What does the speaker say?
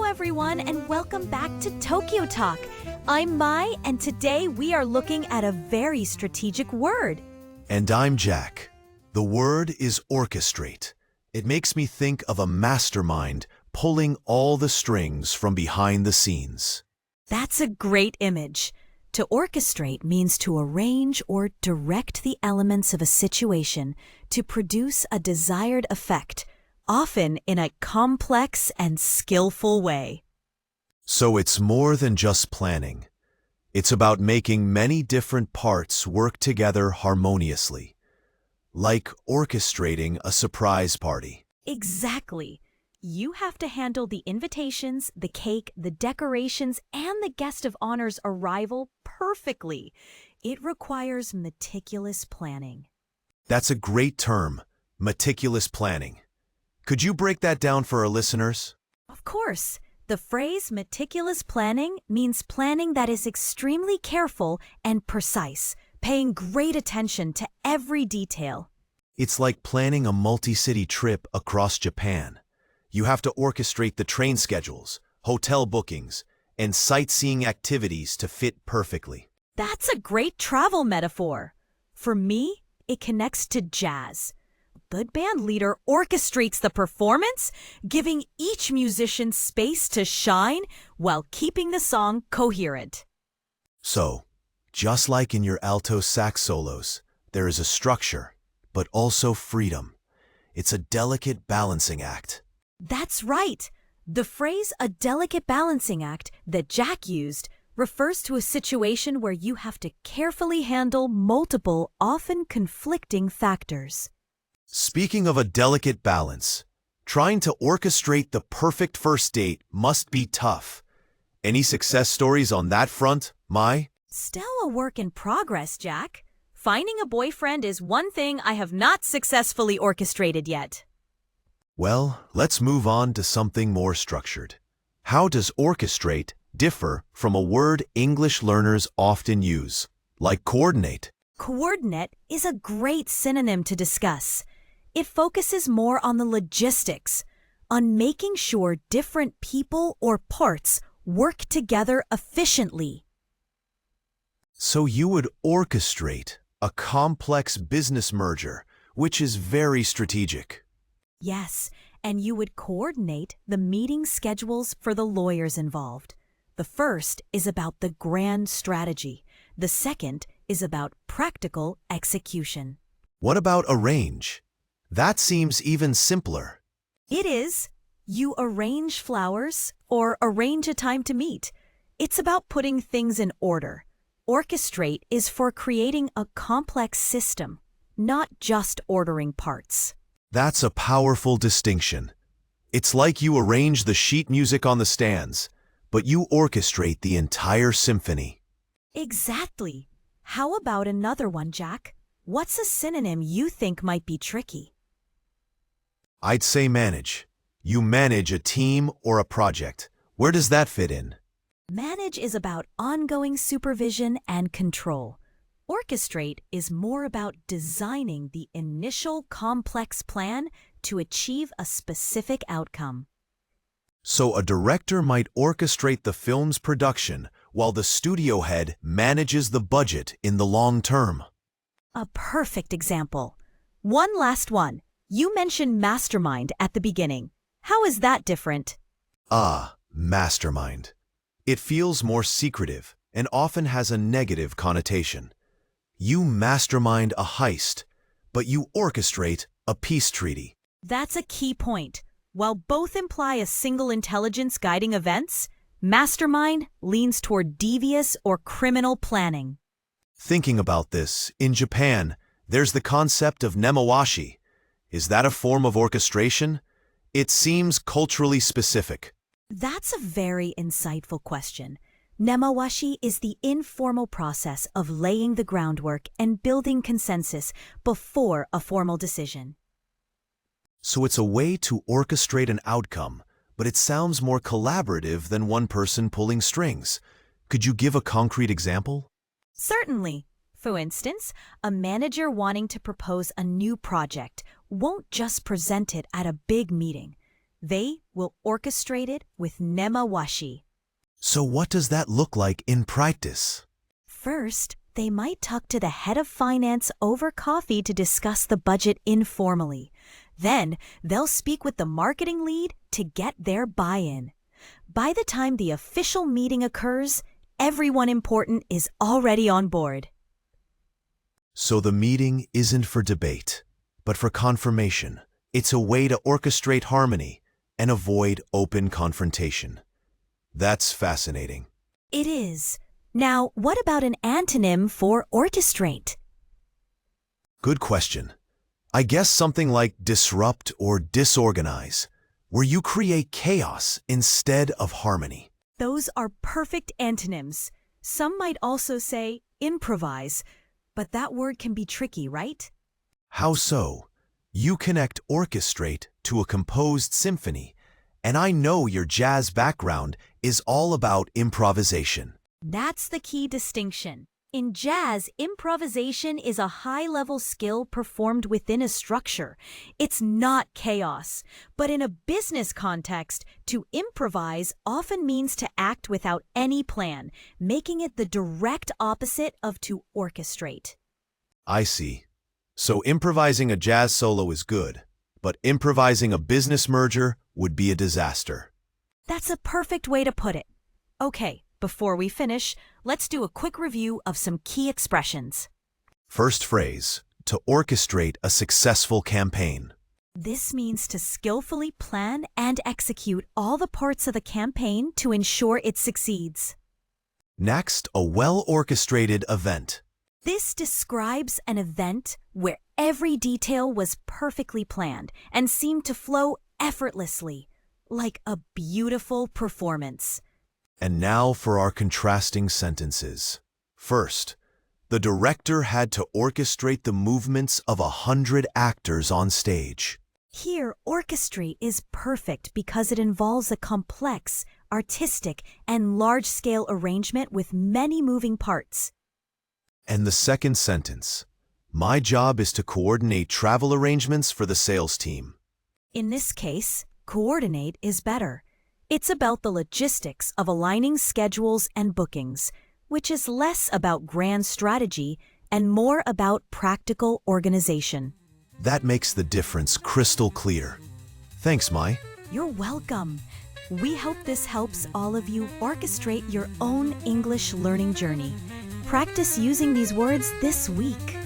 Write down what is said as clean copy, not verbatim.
everyone, and welcome back to Tokyo Talk. I'm Mai, and today we are looking at a very strategic word. And I'm Jack. The word is orchestrate. It makes me think of a mastermind pulling all the strings from behind the scenes. That's a great image. To orchestrate means to arrange or direct the elements of a situation to produce a desired effect, often in a complex and skillful way. So it's more than just planning. It's about making many different parts work together harmoniously, like orchestrating a surprise party. Exactly. You have to handle the invitations, the cake, the decorations, and the guest of honor's arrival perfectly. It requires meticulous planning. That's a great term, meticulous planning. Could you break that down for our listeners? Of course. The phrase meticulous planning means planning that is extremely careful and precise, paying great attention to every detail. It's like planning a multi-city trip across Japan. You have to orchestrate the train schedules, hotel bookings, and sightseeing activities to fit perfectly. That's a great travel metaphor. For me, it connects to jazz. A good band leader orchestrates the performance, giving each musician space to shine while keeping the song coherent. So, just like in your alto sax solos, there is a structure, but also freedom. It's a delicate balancing act. That's right. The phrase "a delicate balancing act" that Jack used refers to a situation where you have to carefully handle multiple, often conflicting factors. Speaking of a delicate balance, trying to orchestrate the perfect first date must be tough. Any success stories on that front, Mai? Still a work in progress, Jack. Finding a boyfriend is one thing I have not successfully orchestrated yet. Well, let's move on to something more structured. How does orchestrate differ from a word English learners often use, like coordinate? Coordinate is a great synonym to discuss. It focuses more on the logistics, on making sure different people or parts work together efficiently. So you would orchestrate a complex business merger, which is very strategic. Yes, and you would coordinate the meeting schedules for the lawyers involved. The first is about the grand strategy. The second is about practical execution. What about arrange? That seems even simpler. It is. You arrange flowers or arrange a time to meet. It's about putting things in order. Orchestrate is for creating a complex system, not just ordering parts. That's a powerful distinction. It's like you arrange the sheet music on the stands, but you orchestrate the entire symphony. Exactly. How about another one, Jack? What's a synonym you think might be tricky? I'd say manage. You manage a team or a project. Where does that fit in? Manage is about ongoing supervision and control. Orchestrate is more about designing the initial complex plan to achieve a specific outcome. So a director might orchestrate the film's production while the studio head manages the budget in the long term. A perfect example. One last one. You mentioned mastermind at the beginning. How is that different? Mastermind. It feels more secretive and often has a negative connotation. You mastermind a heist, but you orchestrate a peace treaty. That's a key point. While both imply a single intelligence guiding events, mastermind leans toward devious or criminal planning. Thinking about this, in Japan, there's the concept of nemawashi. Is that a form of orchestration? It seems culturally specific. That's a very insightful question. Nemawashi is the informal process of laying the groundwork and building consensus before a formal decision. So it's a way to orchestrate an outcome, but it sounds more collaborative than one person pulling strings. Could you give a concrete example? Certainly. For instance, a manager wanting to propose a new project won't just present it at a big meeting. They will orchestrate it with nemawashi. So what does that look like in practice? First, they might talk to the head of finance over coffee to discuss the budget informally. Then, they'll speak with the marketing lead to get their buy-in. By the time the official meeting occurs, everyone important is already on board. So the meeting isn't for debate, but for confirmation. It's a way to orchestrate harmony and avoid open confrontation. That's fascinating. It is. Now, what about an antonym for orchestrate? Good question. I guess something like disrupt or disorganize, where you create chaos instead of harmony. Those are perfect antonyms. Some might also say improvise, but that word can be tricky, right? How so? You connect orchestrate to a composed symphony, and I know your jazz background is all about improvisation. That's the key distinction. In jazz, improvisation is a high-level skill performed within a structure. It's not chaos. But in a business context, to improvise often means to act without any plan, making it the direct opposite of to orchestrate. I see. So improvising a jazz solo is good, but improvising a business merger would be a disaster. That's a perfect way to put it. Okay, before we finish, let's do a quick review of some key expressions. First phrase, to orchestrate a successful campaign. This means to skillfully plan and execute all the parts of the campaign to ensure it succeeds. Next, a well-orchestrated event. This describes an event where every detail was perfectly planned and seemed to flow effortlessly, like a beautiful performance. And now for our contrasting sentences. First, the director had to orchestrate the movements of 100 actors on stage. Here, orchestrate is perfect because it involves a complex, artistic, and large-scale arrangement with many moving parts. And the second sentence, my job is to coordinate travel arrangements for the sales team. In this case, coordinate is better. It's about the logistics of aligning schedules and bookings, which is less about grand strategy and more about practical organization. That makes the difference crystal clear. Thanks, Mai. You're welcome. We hope this helps all of you orchestrate your own English learning journey. Practice using these words this week.